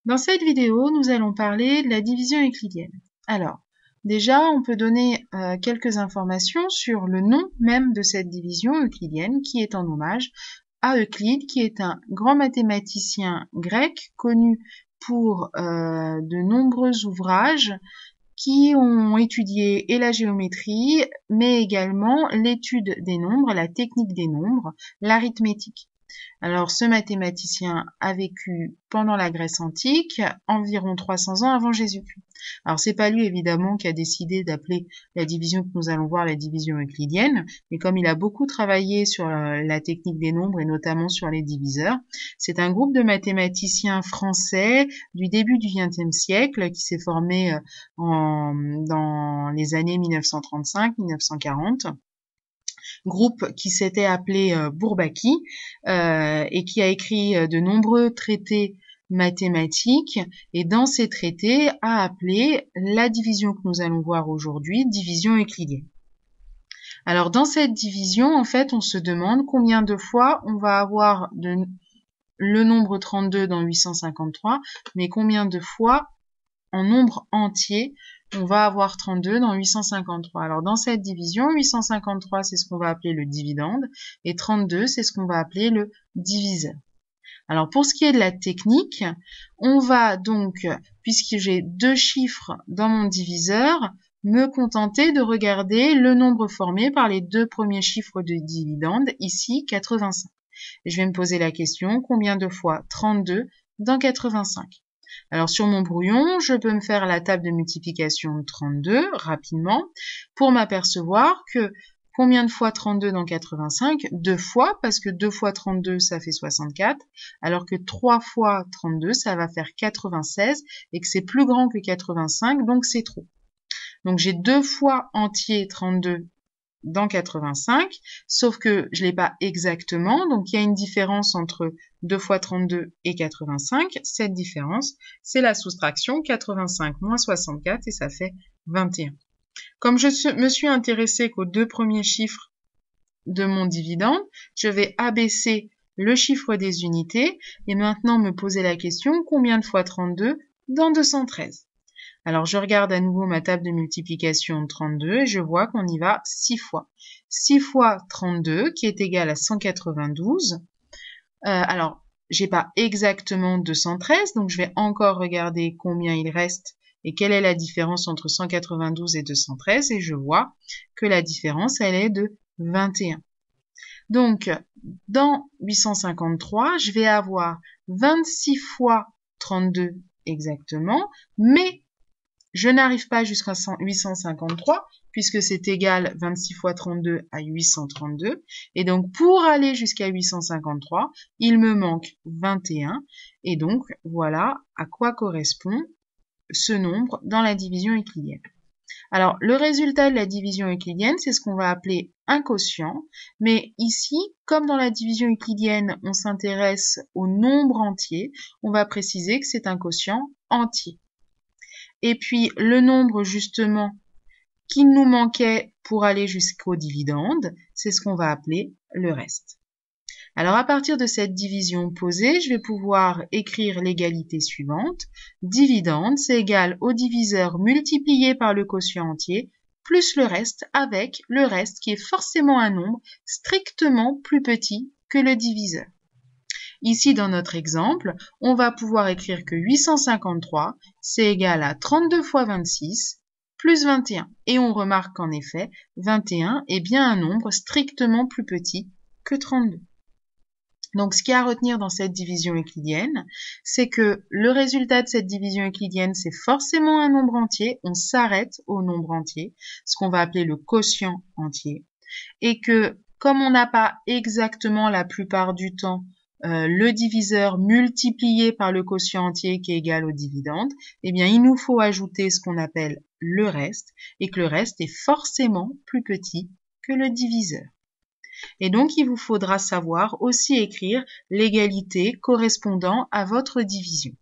Dans cette vidéo, nous allons parler de la division euclidienne. Alors, déjà, on peut donner quelques informations sur le nom même de cette division euclidienne qui est en hommage à Euclide, qui est un grand mathématicien grec connu pour de nombreux ouvrages qui ont étudié et la géométrie, mais également l'étude des nombres, la technique des nombres, l'arithmétique. Alors, ce mathématicien a vécu pendant la Grèce antique, environ 300 ans avant Jésus-Christ. Alors, c'est pas lui, évidemment, qui a décidé d'appeler la division que nous allons voir la division euclidienne, mais comme il a beaucoup travaillé sur la technique des nombres et notamment sur les diviseurs, c'est un groupe de mathématiciens français du début du XXe siècle qui s'est formé dans les années 1935-1940. Groupe qui s'était appelé Bourbaki et qui a écrit de nombreux traités mathématiques et dans ces traités a appelé la division que nous allons voir aujourd'hui division euclidienne. Alors dans cette division, en fait, on se demande combien de fois on va avoir le nombre 32 dans 853, mais combien de fois en nombre entier on va avoir 32 dans 853. Alors dans cette division, 853 c'est ce qu'on va appeler le dividende et 32 c'est ce qu'on va appeler le diviseur. Alors pour ce qui est de la technique, on va donc, puisque j'ai deux chiffres dans mon diviseur, me contenter de regarder le nombre formé par les deux premiers chiffres de dividende, ici 85. Et je vais me poser la question, combien de fois 32 dans 85 ? Alors sur mon brouillon, je peux me faire la table de multiplication de 32 rapidement pour m'apercevoir que combien de fois 32 dans 85 ? 2 fois, parce que 2 fois 32, ça fait 64, alors que 3 fois 32, ça va faire 96, et que c'est plus grand que 85, donc c'est trop. Donc j'ai 2 fois entier 32 dans 85, sauf que je l'ai pas exactement, donc il y a une différence entre 2 fois 32 et 85. Cette différence, c'est la soustraction 85 moins 64 et ça fait 21. Comme je me suis intéressée qu'aux deux premiers chiffres de mon dividende, je vais abaisser le chiffre des unités et maintenant me poser la question combien de fois 32 dans 213. Alors, je regarde à nouveau ma table de multiplication de 32 et je vois qu'on y va 6 fois. 6 fois 32 qui est égal à 192. Alors, j'ai pas exactement 213, donc je vais encore regarder combien il reste et quelle est la différence entre 192 et 213 et je vois que la différence, elle est de 21. Donc, dans 853, je vais avoir 26 fois 32 exactement, mais je n'arrive pas jusqu'à 853 puisque c'est égal 26 fois 32 à 832. Et donc, pour aller jusqu'à 853, il me manque 21. Et donc, voilà à quoi correspond ce nombre dans la division euclidienne. Alors, le résultat de la division euclidienne, c'est ce qu'on va appeler un quotient. Mais ici, comme dans la division euclidienne, on s'intéresse au nombre entier, on va préciser que c'est un quotient entier. Et puis, le nombre, justement, qui nous manquait pour aller jusqu'au dividende, c'est ce qu'on va appeler le reste. Alors, à partir de cette division posée, je vais pouvoir écrire l'égalité suivante. Dividende, c'est égal au diviseur multiplié par le quotient entier, plus le reste, avec le reste qui est forcément un nombre strictement plus petit que le diviseur. Ici, dans notre exemple, on va pouvoir écrire que 853, c'est égal à 32 fois 26 plus 21. Et on remarque qu'en effet, 21 est bien un nombre strictement plus petit que 32. Donc, ce qu'il y a à retenir dans cette division euclidienne, c'est que le résultat de cette division euclidienne, c'est forcément un nombre entier. On s'arrête au nombre entier, ce qu'on va appeler le quotient entier. Et que, comme on n'a pas exactement la plupart du temps le diviseur multiplié par le quotient entier qui est égal au dividende, eh bien, il nous faut ajouter ce qu'on appelle le reste, et que le reste est forcément plus petit que le diviseur. Et donc, il vous faudra savoir aussi écrire l'égalité correspondant à votre division.